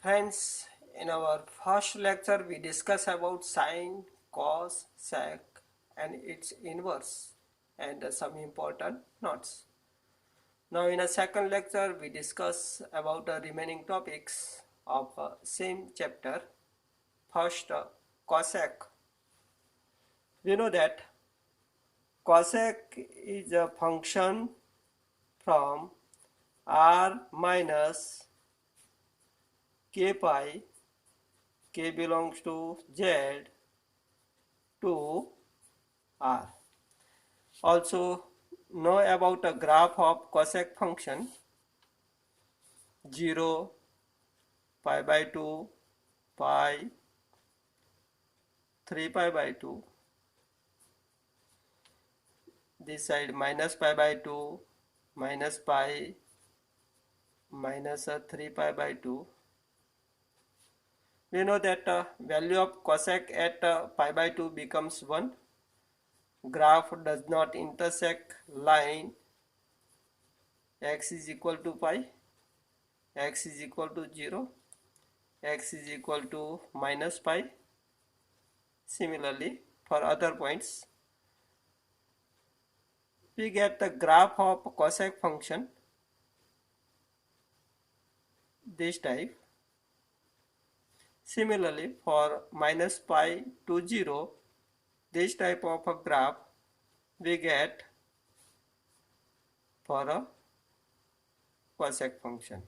Friends, in our first lecture we discussed about sine, cos, sec and its inverse and some important notes. Now in a second lecture we discuss about the remaining topics of same chapter. First, cosec. We know that cosec is a function from r minus k pi, k belongs to z, to r. Also know about a graph of cosec function 0, pi by 2, pi, 3 pi by 2, this side minus pi by 2, minus pi, minus 3 pi by 2. We know that value of cosec at pi by 2 becomes 1. Graph does not intersect line x is equal to pi, x is equal to 0, x is equal to minus pi. Similarly, for other points, we get the graph of cosec function this type. Similarly, for minus pi to 0, this type of a graph we get for a cosec function.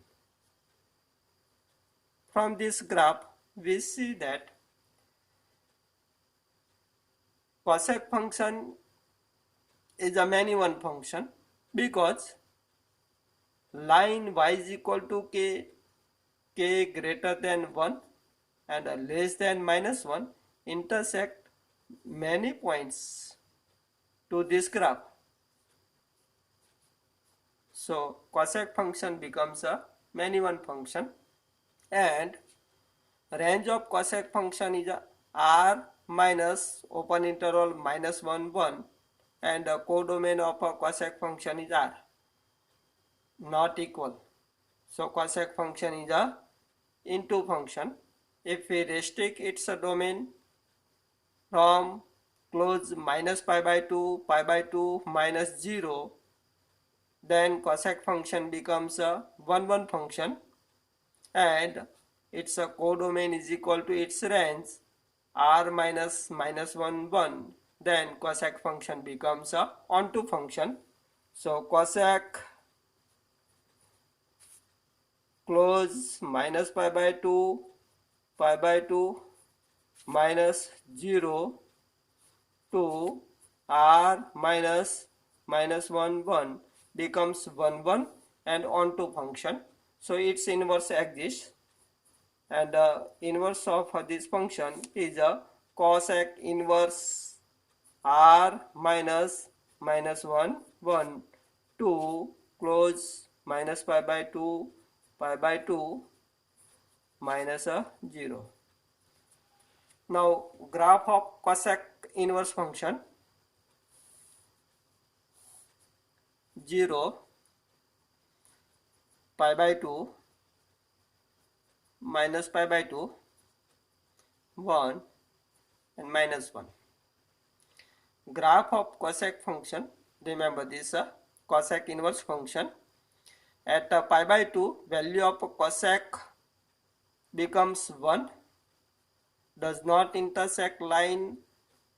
From this graph, we see that cosec function is a many one function because line y is equal to k, k greater than 1 and less than minus 1 intersect many points to this graph. So cosec function becomes a many one function, and range of cosec function is a r minus open interval minus 1 1, and the codomain of a cosec function is r not equal. So cosec function is a into function. If we restrict its domain from close minus pi by 2 minus 0, then cosec function becomes a 1 1 function, and its codomain is equal to its range r minus minus 1 1, then cosec function becomes a onto function. So cosec close minus pi by 2 minus 0 to r minus minus 1 1 becomes 1 1 and onto function. So its inverse exists, and the inverse of this function is a cosec inverse r minus minus 1 1 to close minus pi by 2 minus 0. Now graph of cosec inverse function 0, pi by 2, minus pi by 2, 1 and minus 1. Graph of cosec function, remember this cosec inverse function at pi by 2, value of cosec becomes 1, does not intersect line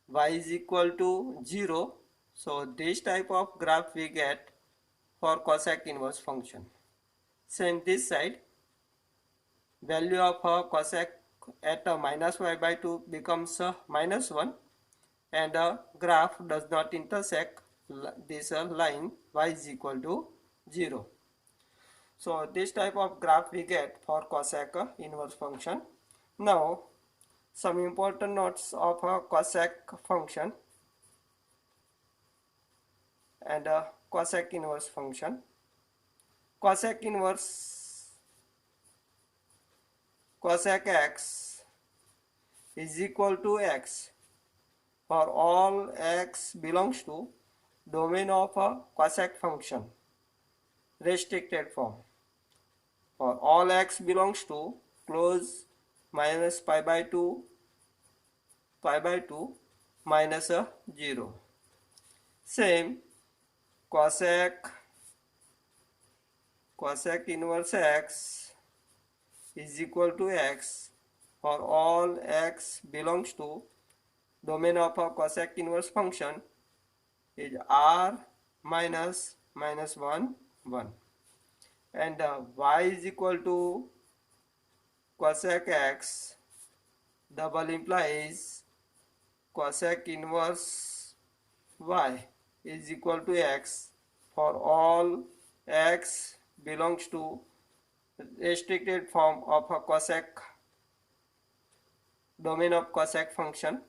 y is equal to 0. So this type of graph we get for cosec inverse function. Same this side, value of cosec at minus y by 2 becomes minus 1, and graph does not intersect this line y is equal to 0. So this type of graph we get for cosec inverse function. Now some important notes of a cosec function and cosec inverse function. Cosec inverse cosec x is equal to x for all x belongs to domain of a cosec function, restricted form. For all x belongs to close minus pi by 2 minus 0. Same cosec inverse x is equal to x for all x belongs to domain of a cosec inverse function is r minus 1 1, and y is equal to cosec x double implies cosec inverse y is equal to x for all x belongs to restricted form of a cosec domain of cosec function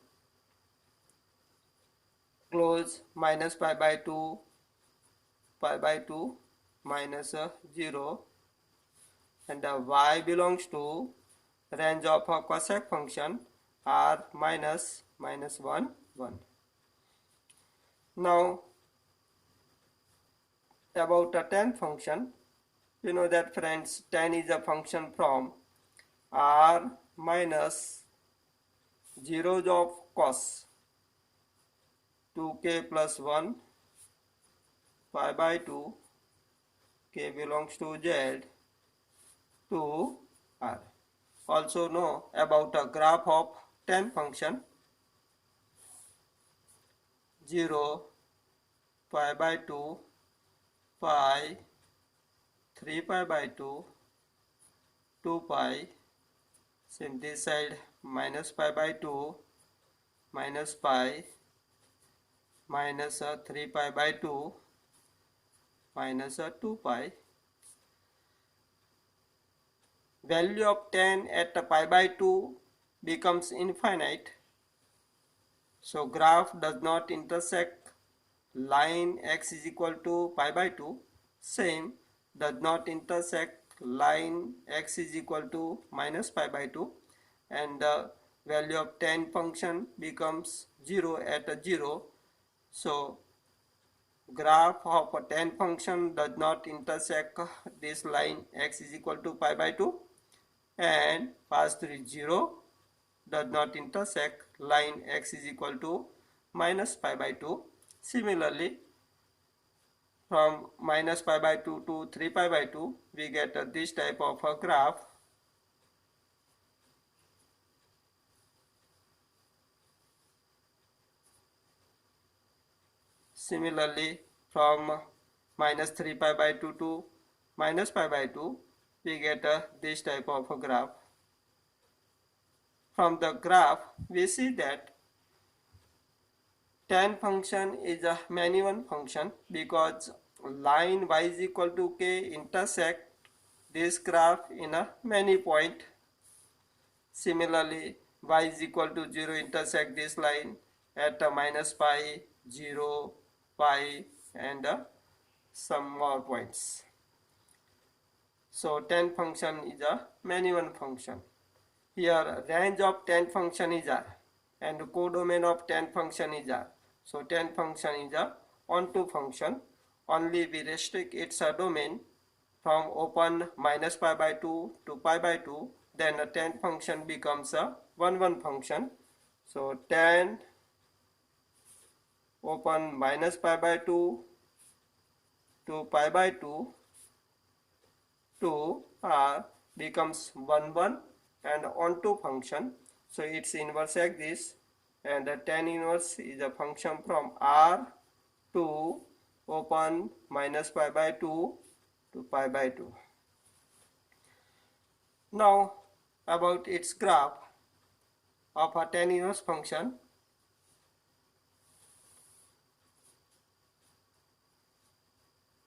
close minus pi by 2 minus 0, and y belongs to range of a cosec function r minus 1 1. Now about a tan function, you know that friends, tan is a function from r minus zeros of cos 2k plus 1 pi by 2 k belongs to z to r. Also know about a graph of tan function 0 pi by 2 pi 3 pi by 2 2 pi, same this side minus pi by 2 minus pi minus 3 pi by 2 minus 2 pi. Value of tan at pi by 2 becomes infinite, so graph does not intersect line x is equal to pi by 2. Same does not intersect line x is equal to minus pi by 2, and the value of tan function becomes 0 at 0. So graph of a tan function does not intersect this line x is equal to pi by 2, and pass through 0 does not intersect line x is equal to minus pi by 2. Similarly, from minus pi by 2 to 3 pi by 2, we get this type of a graph. Similarly, from minus 3 pi by 2 to minus pi by 2, we get this type of a graph. From the graph, we see that tan function is a many-one function because line y is equal to k intersect this graph in a many point. Similarly, y is equal to 0 intersect this line at minus pi, 0, pi, and some more points. So tan function is a many-one function. Here range of tan function is r and codomain of tan function is r. So tan function is a onto function. Only we restrict its domain from open minus pi by 2 to pi by 2, then a tan function becomes a 1 function. So tan open minus pi by 2 to pi by 2 to r becomes 1 and onto function. So its inverse like this, and the tan inverse is a function from r to open minus pi by 2 to pi by 2. Now about its graph of a tan inverse function.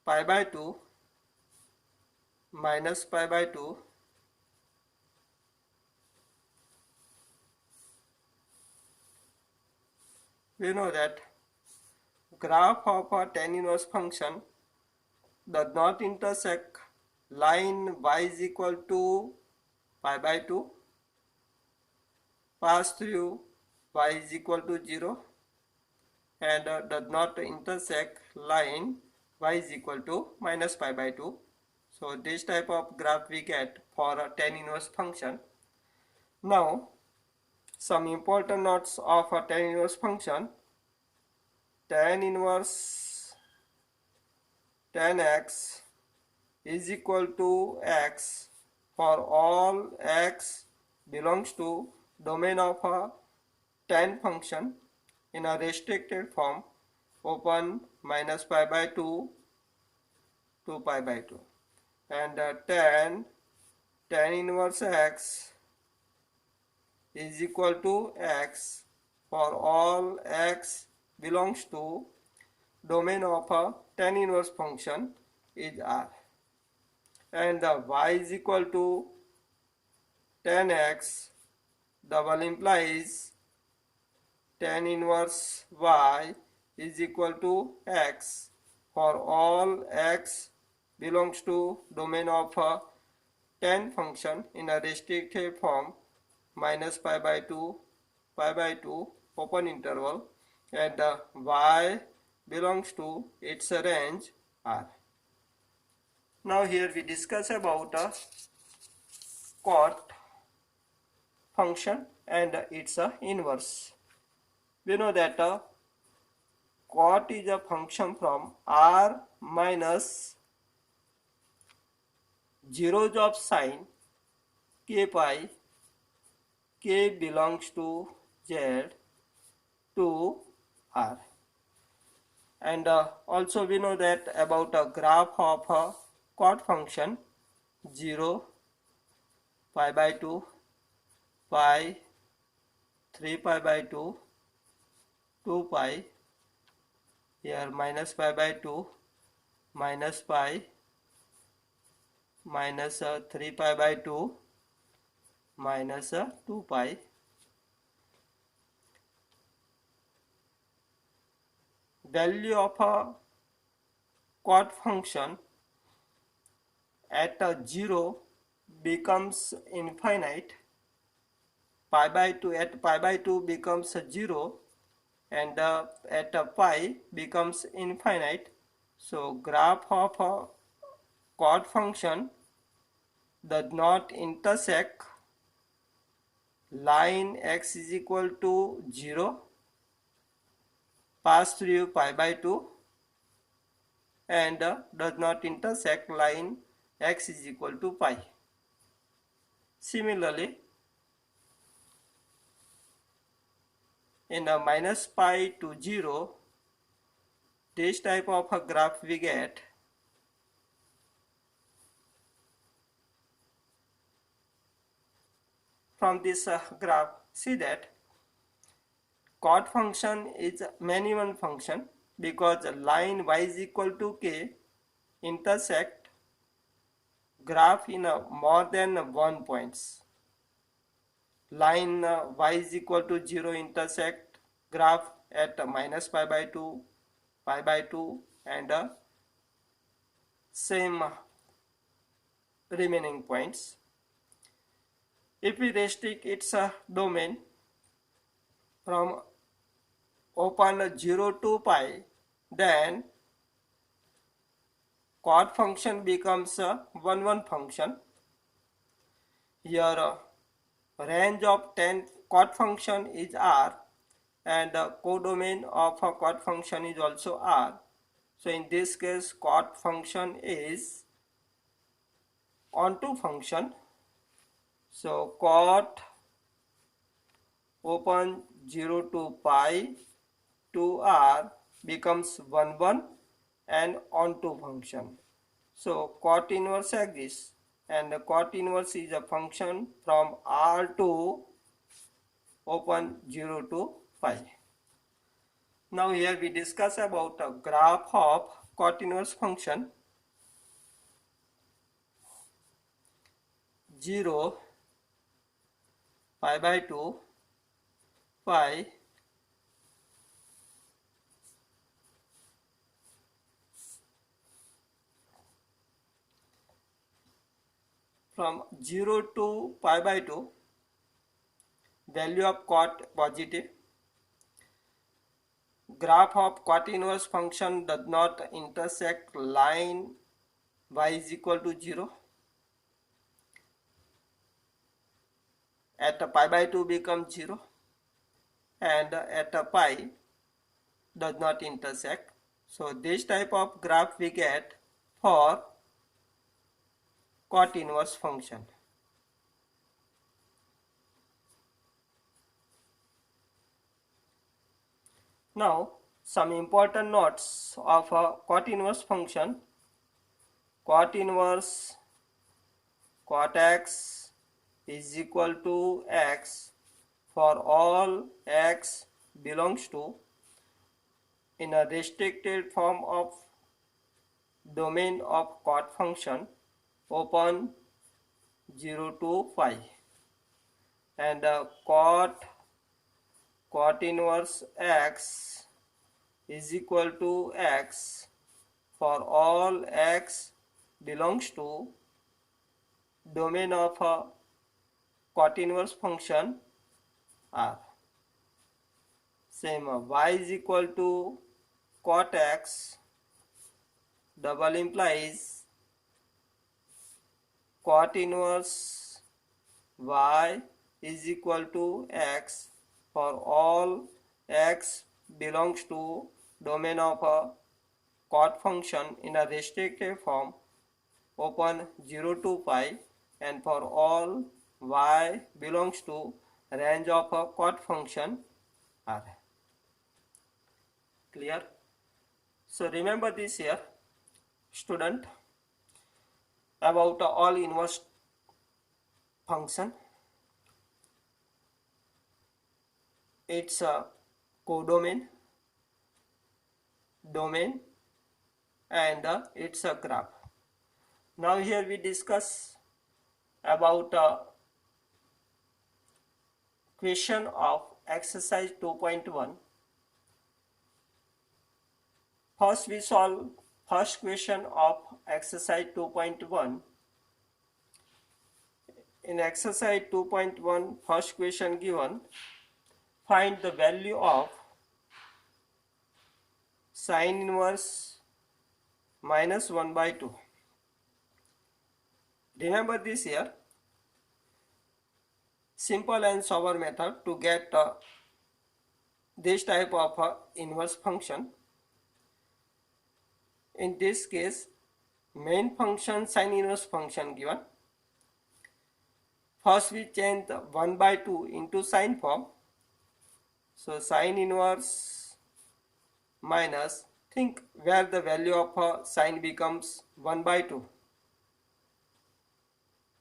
Pi by 2 minus pi by 2 we know that graph of a tan inverse function does not intersect line y is equal to pi by 2, pass through y is equal to 0, and does not intersect line y is equal to minus pi by 2. So this type of graph we get for a tan inverse function. Now some important notes of a tan inverse function. Tan inverse tan x is equal to x for all x belongs to domain of a tan function in a restricted form, open minus pi by 2 to pi by 2, and tan inverse x is equal to x for all x belongs to domain of a tan inverse function is R, and the y is equal to tan x double implies tan inverse y is equal to x for all x belongs to domain of a tan function in a restricted form, minus pi by 2 open interval, and y belongs to its range R. Now here we discuss about a cot function and its inverse. We know that cot is a function from R minus zeros of sign k pi, k belongs to z to R. And also we know that about a graph of a cot function, 0, pi by 2, pi, 3 pi by 2, 2 pi, here minus pi by 2, minus pi, minus 3 pi by 2, minus 2 pi. Value of a cot function at 0 becomes infinite, pi by 2 at pi by 2 becomes 0, and at pi becomes infinite. So graph of a cot function does not intersect line x is equal to 0, pass through pi by 2, and does not intersect line x is equal to pi. Similarly, in a minus pi to 0, this type of a graph we get. From this graph, see that cot function is a many-one function because line y is equal to k intersect graph in more than 1 points. Line y is equal to 0 intersect graph at minus pi by 2, and same remaining points. If we restrict its domain from open 0 to pi, then cot function becomes a 1 function. Here range of tan cot function is R, and codomain of a cot function is also R. So in this case cot function is onto function. So cot open 0 to pi to R becomes 1 and onto function. So cot inverse exists, and the cot inverse is a function from R to open 0 to pi. Now here we discuss about a graph of cot inverse function. 0, pi by 2, pi, from 0 to pi by 2, value of cot positive. Graph of cot inverse function does not intersect line y is equal to 0. At pi by 2 becomes 0, and at pi does not intersect. So this type of graph we get for cot inverse function. Now some important notes of a cot inverse function. Cot inverse cot x is equal to x for all x belongs to in a restricted form of domain of cot function open 0 to 5, and cot inverse x is equal to x for all x belongs to domain of a cot inverse function R. Same y is equal to cot x double implies cot inverse y is equal to x for all x belongs to domain of a cot function in a restricted form open 0 to 5, and for all y belongs to range of a cot function R. Clear? So remember this here, student, about all inverse function. It's a codomain, domain, and it's a graph. Now here we discuss about question of exercise 2.1. First we solve first question of exercise 2.1. In exercise 2.1, first question given, find the value of sine inverse minus 1 by 2. Remember this here, simple and sober method to get this type of inverse function. In this case, main function sine inverse function given. First we change the 1 by 2 into sine form. So sine inverse minus, think where the value of sine becomes 1 by 2.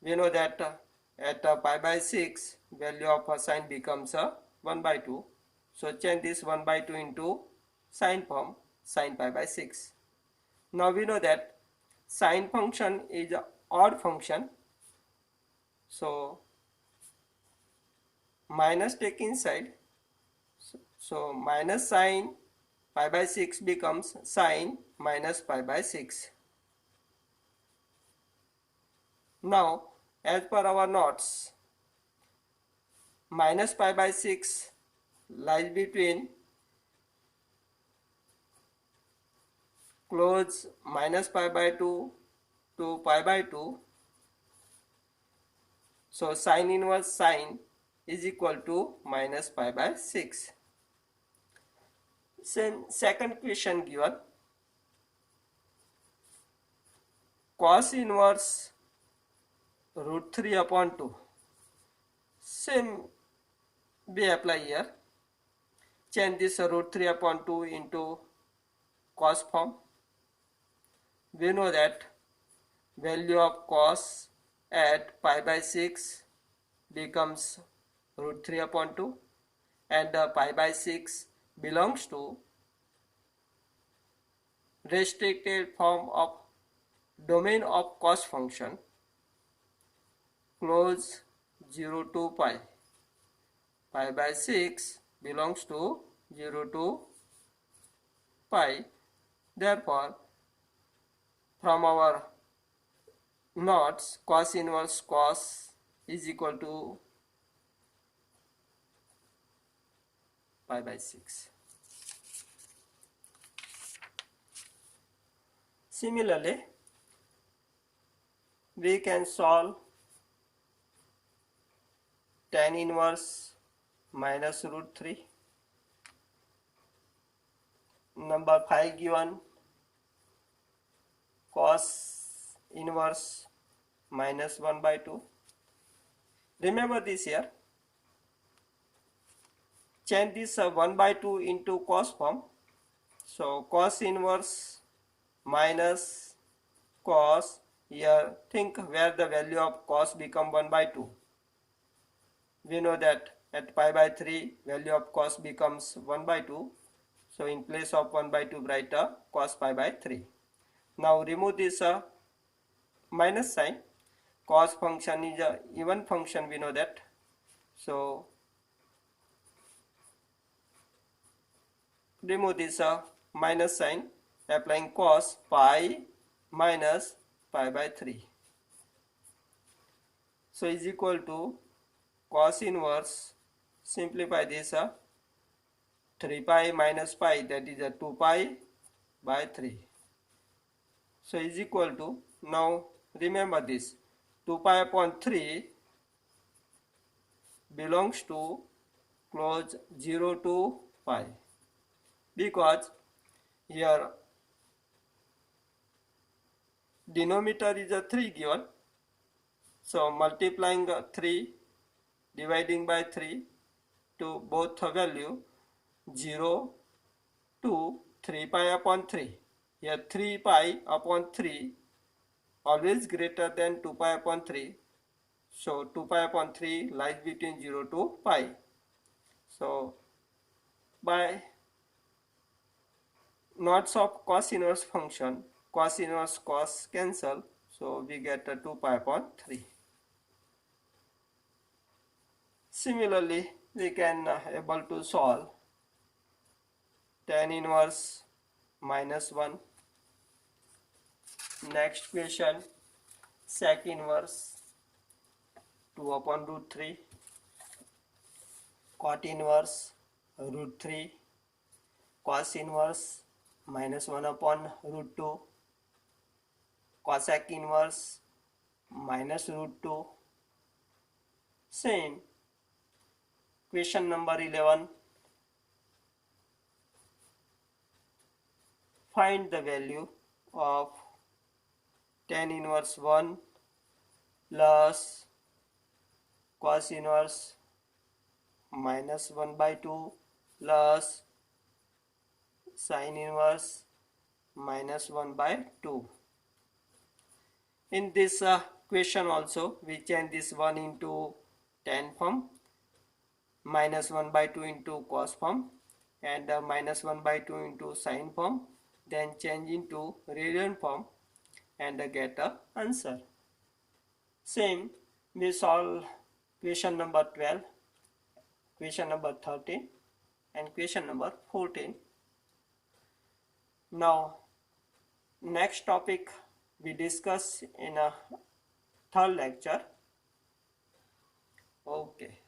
We know that at pi by 6 value of sine becomes 1 by 2. So change this 1 by 2 into sine form, sine pi by 6. Now we know that sine function is an odd function. So minus take inside. So minus sine pi by 6 becomes sine minus pi by 6. Now as per our notes, minus pi by 6 lies between close minus pi by 2 to pi by 2. So sine inverse sine is equal to minus pi by 6. Second question given, cos inverse root 3 upon 2. Same we apply here. Change this root 3 upon 2 into cos form. We know that value of cos at pi by 6 becomes root 3 upon 2, and pi by 6 belongs to restricted form of domain of cos function close 0 to pi. Pi by 6 belongs to 0 to pi. Therefore, from our notes, cos inverse cos is equal to pi by 6. Similarly, we can solve tan inverse minus root 3. Number 5 given, cos inverse minus 1 by 2. Remember this here. Change this 1 by 2 into cos form. So cos inverse minus cos, here think where the value of cos become 1 by 2. We know that at pi by 3 value of cos becomes 1 by 2. So in place of 1 by 2 write cos pi by 3. Now remove this minus sign. Cos function is a even function, we know that. So remove this minus sign, applying cos pi minus pi by 3. So is equal to cos inverse, simplify this 3 pi minus pi, that is 2 pi by 3. So is equal to, now remember this, 2 pi upon 3 belongs to close 0 to pi, because here denominator is a 3 given. So multiplying 3, dividing by 3 to both value 0 to 3 pi upon 3. Here 3 pi upon 3 always greater than 2 pi upon 3. So 2 pi upon 3 lies between 0 to pi. So by knots of cos inverse function, cos inverse cos cancel. So we get 2 pi upon 3. Similarly, we can able to solve tan inverse minus 1. Next question, sec inverse 2 upon root 3, cot inverse root 3, cos inverse minus 1 upon root 2, cosec inverse minus root 2. Same. Question number 11. Find the value of tan inverse 1 plus cos inverse minus 1 by 2 plus sin inverse minus 1 by 2. In this question also, we change this 1 into tan form, minus 1 by 2 into cos form, and minus 1 by 2 into sin form, then change into radian form and get a answer. Same, we solve question number 12, question number 13 and question number 14. Now next topic we discuss in a third lecture. Okay.